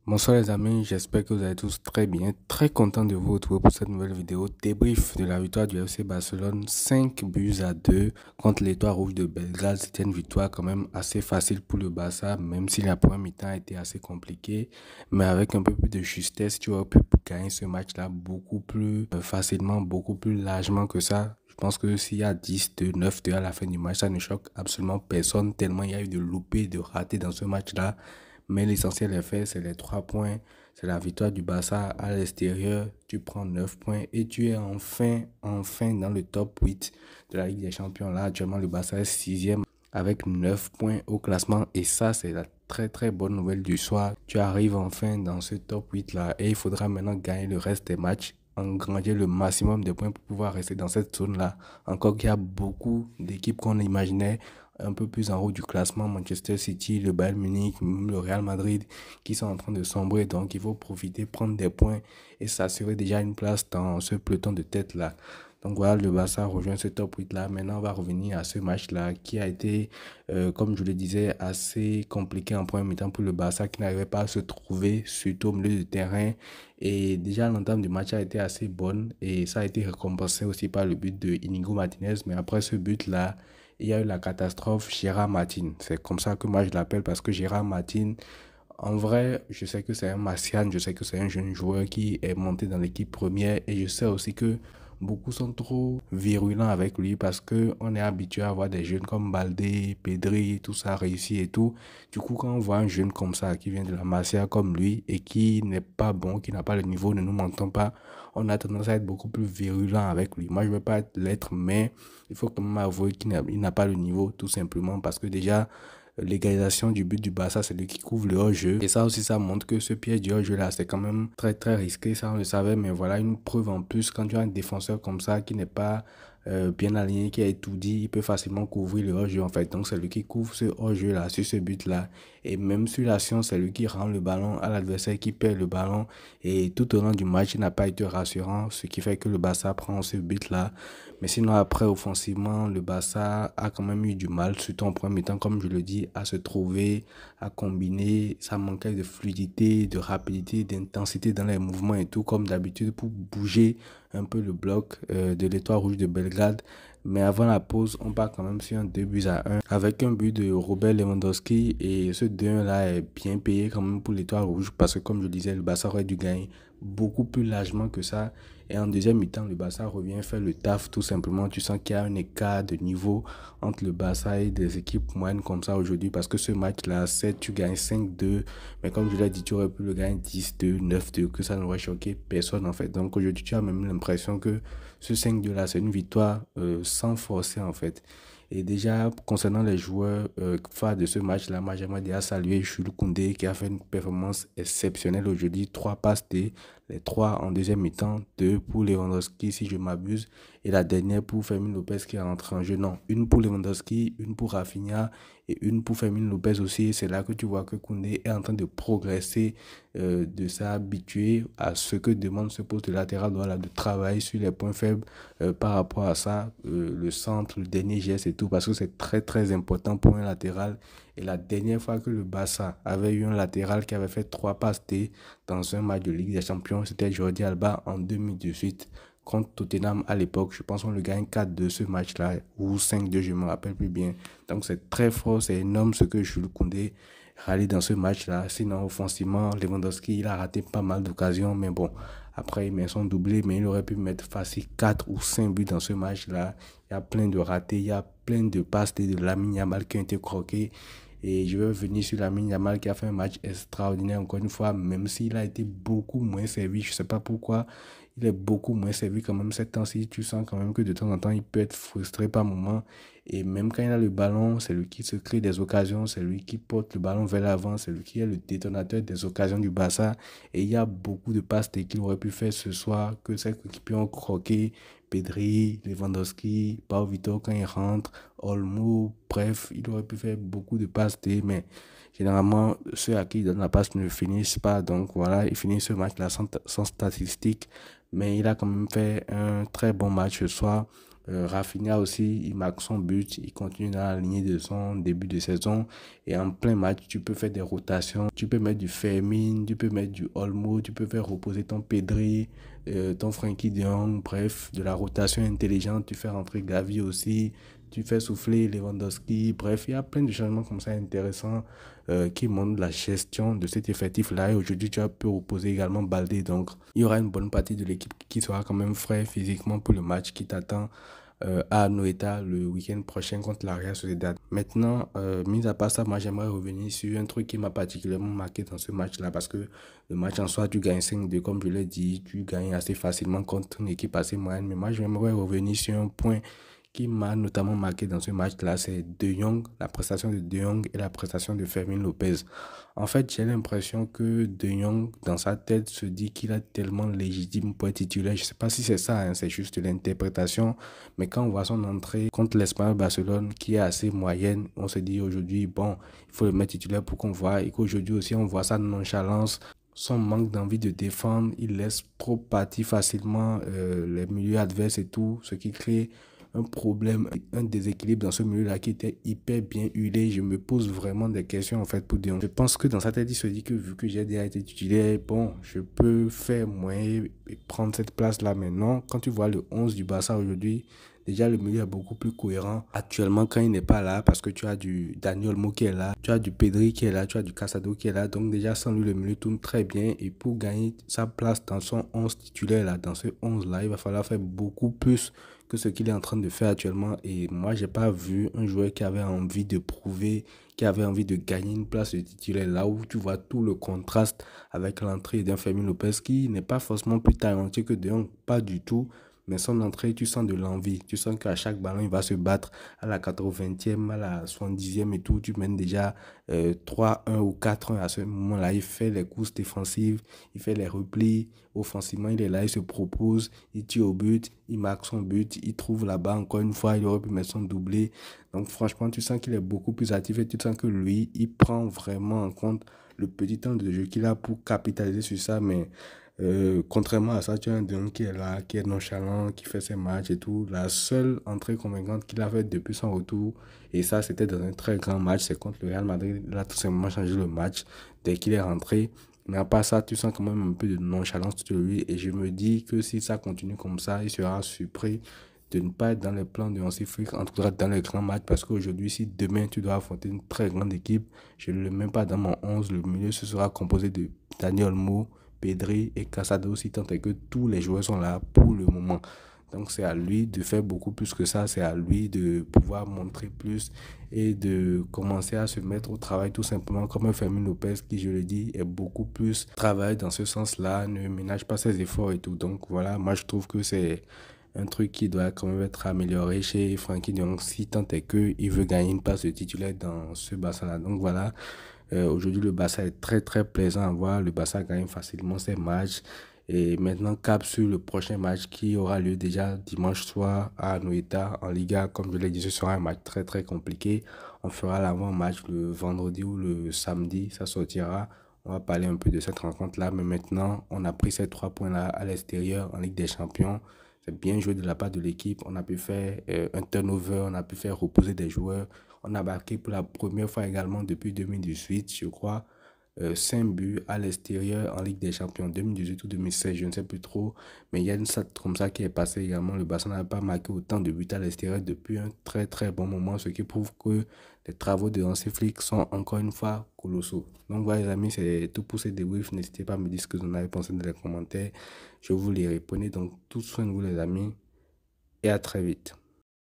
Bonsoir les amis, j'espère que vous allez tous très bien. Très content de vous retrouver pour cette nouvelle vidéo débrief de la victoire du FC Barcelone 5-2 contre l'Étoile Rouge de Belgrade. C'était une victoire quand même assez facile pour le Barça, même si la première mi-temps a été assez compliquée. Mais avec un peu plus de justesse, tu aurais pu gagner ce match-là beaucoup plus facilement, beaucoup plus largement que ça. Je pense que s'il y a 10-2, 9-2 à la fin du match, ça ne choque absolument personne tellement il y a eu de loupés, de ratés dans ce match-là. Mais l'essentiel est fait, c'est les 3 points, c'est la victoire du Barça à l'extérieur. Tu prends 9 points et tu es enfin dans le top 8 de la Ligue des Champions. Là, actuellement, le Barça est sixième avec 9 points au classement. Et ça, c'est la très bonne nouvelle du soir. Tu arrives enfin dans ce top 8 là et il faudra maintenant gagner le reste des matchs, engranger le maximum de points pour pouvoir rester dans cette zone-là. Encore qu'il y a beaucoup d'équipes qu'on imaginait un peu plus en haut du classement, Manchester City, le Bayern Munich, même le Real Madrid, qui sont en train de sombrer. Donc, il faut profiter, prendre des points et s'assurer déjà une place dans ce peloton de tête-là. Donc voilà, le Barça rejoint ce top 8-là. Maintenant, on va revenir à ce match-là qui a été, comme je le disais, assez compliqué en premier mi-temps pour le Barça qui n'arrivait pas à se trouver, surtout au milieu de terrain. Et déjà, l'entame du match a été assez bonne et ça a été récompensé aussi par le but de Inigo Martinez. Mais après ce but-là, il y a eu la catastrophe Gérard Martin. C'est comme ça que moi je l'appelle parce que Gérard Martin, en vrai, je sais que c'est un Martial, je sais que c'est un jeune joueur qui est monté dans l'équipe première et je sais aussi que beaucoup sont trop virulents avec lui parce que on est habitué à voir des jeunes comme Baldé, Pedri, tout ça réussi et tout. Du coup, quand on voit un jeune comme ça qui vient de la Masia comme lui et qui n'est pas bon, qui n'a pas le niveau, ne nous mentons pas, on a tendance à être beaucoup plus virulent avec lui. Moi, je ne veux pas l'être, mais il faut quand même avouer qu'il n'a pas le niveau, tout simplement parce que déjà, l'égalisation du but du Barça, c'est lui qui couvre le hors-jeu. Et ça aussi, ça montre que ce piège du hors-jeu là, c'est quand même très risqué. Ça, on le savait, mais voilà une preuve en plus. Quand tu as un défenseur comme ça qui n'est pas bien aligné, qui a étourdi, il peut facilement couvrir le hors-jeu en fait. Donc, c'est lui qui couvre ce hors-jeu là, sur ce but là. Et même sur l'action, c'est lui qui rend le ballon à l'adversaire qui perd le ballon. Et tout au long du match, il n'a pas été rassurant, ce qui fait que le Barça prend ce but là. Mais sinon, après, offensivement, le Barça a quand même eu du mal, surtout en premier temps, comme je le dis, à se trouver, à combiner. Ça manquait de fluidité, de rapidité, d'intensité dans les mouvements et tout, comme d'habitude, pour bouger un peu le bloc de l'Étoile Rouge de Belgrade. Mais avant la pause, on part quand même sur un 2-1 avec un but de Robert Lewandowski. Et ce 2-1-là est bien payé quand même pour l'Étoile Rouge parce que, comme je disais, le Barça aurait dû gagner beaucoup plus largement que ça. Et en deuxième mi-temps, le Barça revient faire le taf tout simplement. Tu sens qu'il y a un écart de niveau entre le Barça et des équipes moyennes comme ça aujourd'hui parce que ce match-là, 7, tu gagnes 5-2. Mais comme je l'ai dit, tu aurais pu le gagner 10-2, 9-2, que ça n'aurait choqué personne en fait. Donc aujourd'hui, tu as même l'impression que ce 5-2-là, c'est une victoire sans forcer en fait. Et déjà, concernant les joueurs phares de ce match-là, moi j'aimerais déjà saluer Jules Koundé qui a fait une performance exceptionnelle aujourd'hui. 3 passes D, les 3 en deuxième mi-temps, 2 pour Lewandowski si je m'abuse, et la dernière pour Fermin Lopez qui est rentré en jeu. Non, une pour Lewandowski, une pour Rafinha et une pour Fermin Lopez aussi. C'est là que tu vois que Koundé est en train de progresser, de s'habituer à ce que demande ce poste de latéral, voilà, de travailler sur les points faibles par rapport à ça, le centre, le dernier geste et tout, parce que c'est très important pour un latéral. Et la dernière fois que le Barça avait eu un latéral qui avait fait 3 passes D dans un match de Ligue des Champions, c'était Jordi Alba en 2018 contre Tottenham à l'époque. Je pense qu'on le gagne 4-2 ce match-là, ou 5-2, je ne me rappelle plus bien. Donc c'est très fort, c'est énorme ce que Jules Koundé réalise dans ce match-là. Sinon, offensivement, Lewandowski, il a raté pas mal d'occasions, mais bon, après, il met son doublé, mais il aurait pu mettre facile 4 ou 5 buts dans ce match-là. Il y a plein de ratés, il y a plein de passes de Lamine Yamal qui ont été croquées. Et je vais revenir sur Lamine Yamal qui a fait un match extraordinaire encore une fois, même s'il a été beaucoup moins servi. Je ne sais pas pourquoi il est beaucoup moins servi quand même cette temps-ci. Tu sens quand même que de temps en temps, il peut être frustré par moment. Et même quand il a le ballon, c'est lui qui se crée des occasions, c'est lui qui porte le ballon vers l'avant, c'est lui qui est le détonateur des occasions du Barça. Et il y a beaucoup de passes qu'il aurait pu faire ce soir, que ses coéquipiers ont croqué. Pedri, Lewandowski, Pau Vitor quand il rentre, Olmo, bref, il aurait pu faire beaucoup de passes D, mais généralement, ceux à qui il donne la passe ne finissent pas. Donc voilà, il finit ce match-là sans statistique, mais il a quand même fait un très bon match ce soir. Rafinha aussi, il marque son but, il continue dans la lignée de son début de saison. Et en plein match, tu peux faire des rotations, tu peux mettre du Fermin, tu peux mettre du Olmo, tu peux faire reposer ton Pedri, ton Frenkie de Jong, bref, de la rotation intelligente, tu fais rentrer Gavi aussi, tu fais souffler Lewandowski, bref, il y a plein de changements comme ça intéressants qui montrent la gestion de cet effectif-là. Et aujourd'hui, tu peux reposer également Baldé, donc il y aura une bonne partie de l'équipe qui sera quand même frais physiquement pour le match qui t'attend à Anoeta le week-end prochain contre la Real Sociedad. Maintenant, mis à part ça, moi j'aimerais revenir sur un truc qui m'a particulièrement marqué dans ce match-là parce que le match en soi, tu gagnes 5-2, comme je l'ai dit, tu gagnes assez facilement contre une équipe assez moyenne. Mais moi, j'aimerais revenir sur un point qui m'a notamment marqué dans ce match-là, c'est De Jong, la prestation de De Jong et la prestation de Fermin Lopez. En fait, j'ai l'impression que De Jong, dans sa tête, se dit qu'il est tellement légitime pour être titulaire. Je ne sais pas si c'est ça, hein, c'est juste l'interprétation. Mais quand on voit son entrée contre l'Espagnol Barcelone, qui est assez moyenne, on se dit aujourd'hui, bon, il faut le mettre titulaire pour qu'on voit. Et qu'aujourd'hui aussi, on voit sa nonchalance, son manque d'envie de défendre. Il laisse trop partir facilement les milieux adverses et tout, ce qui crée un problème, un déséquilibre dans ce milieu-là qui était hyper bien huilé. Je me pose vraiment des questions en fait pour dire. Je pense que dans sa tête, il se dit que vu que j'ai déjà été titulaire, bon, je peux faire moins et prendre cette place-là maintenant. Quand tu vois le 11 du Barça aujourd'hui, déjà le milieu est beaucoup plus cohérent. Actuellement, quand il n'est pas là, parce que tu as du Dani Olmo qui est là, tu as du Pedri qui est là, tu as du Casado qui est là. Donc déjà, sans lui, le milieu tourne très bien. Et pour gagner sa place dans son 11 titulaire, là, dans ce 11-là, il va falloir faire beaucoup plus que ce qu'il est en train de faire actuellement. Et moi, j'ai pas vu un joueur qui avait envie de prouver, qui avait envie de gagner une place de titulaire. Là où tu vois tout le contraste avec l'entrée d'un Fermin Lopez qui n'est pas forcément plus talentueux que De Jong, pas du tout. Mais son entrée, tu sens de l'envie. Tu sens qu'à chaque ballon, il va se battre à la 80e, à la 70e et tout. Tu mènes déjà 3-1 ou 4-1 à ce moment-là. Il fait les courses défensives, il fait les replis. Offensivement, il est là, il se propose, il tire au but, il marque son but, il trouve là-bas encore une fois, il aurait pu mettre son doublé. Donc franchement, tu sens qu'il est beaucoup plus actif et tu sens que lui, il prend vraiment en compte le petit temps de jeu qu'il a pour capitaliser sur ça. Mais contrairement à ça, tu as un Dion qui est là, qui est nonchalant, qui fait ses matchs et tout. La seule entrée convaincante qu'il a faite depuis son retour, et ça c'était dans un très grand match, c'est contre le Real Madrid. Il a tout simplement changé le match dès qu'il est rentré. Mais à part ça, tu sens quand même un peu de nonchalance de lui. Et je me dis que si ça continue comme ça, il sera surpris de ne pas être dans les plans de Hansi Flick, en tout cas dans les grands matchs. Parce qu'aujourd'hui, si demain tu dois affronter une très grande équipe, je ne le mets pas dans mon 11. Le milieu, ce sera composé de Daniel Olmo, Pedri et Casado, si tant est que tous les joueurs sont là pour le moment. Donc c'est à lui de faire beaucoup plus que ça, c'est à lui de pouvoir montrer plus et de commencer à se mettre au travail tout simplement comme un Fermin Lopez qui, je le dis, est beaucoup plus travaille dans ce sens-là, ne ménage pas ses efforts et tout. Donc voilà, moi je trouve que c'est un truc qui doit quand même être amélioré chez Frenkie de Jong si tant est qu'il veut gagner une place de titulaire dans ce Barça-là. Donc voilà, aujourd'hui le Barça est très très plaisant à voir, le Barça gagne facilement ses matchs. Et maintenant, cap sur le prochain match qui aura lieu déjà dimanche soir à Anoeta en Liga. Comme je l'ai dit, ce sera un match très très compliqué. On fera l'avant-match le vendredi ou le samedi, ça sortira. On va parler un peu de cette rencontre-là. Mais maintenant, on a pris ces 3 points-là à l'extérieur en Ligue des Champions. C'est bien joué de la part de l'équipe. On a pu faire un turnover, on a pu faire reposer des joueurs. On a marqué pour la première fois également depuis 2018, je crois. 5 buts à l'extérieur en Ligue des Champions 2018 ou 2016, je ne sais plus trop. Mais il y a une stat comme ça qui est passée également. Le Barça n'a pas marqué autant de buts à l'extérieur depuis un très très bon moment, ce qui prouve que les travaux de Hansi Flick sont encore une fois colossaux. Donc voilà les amis, c'est tout pour ces débriefs. N'hésitez pas à me dire ce que vous en avez pensé dans les commentaires. Je vous les répondrai. Donc tout soin de vous les amis et à très vite.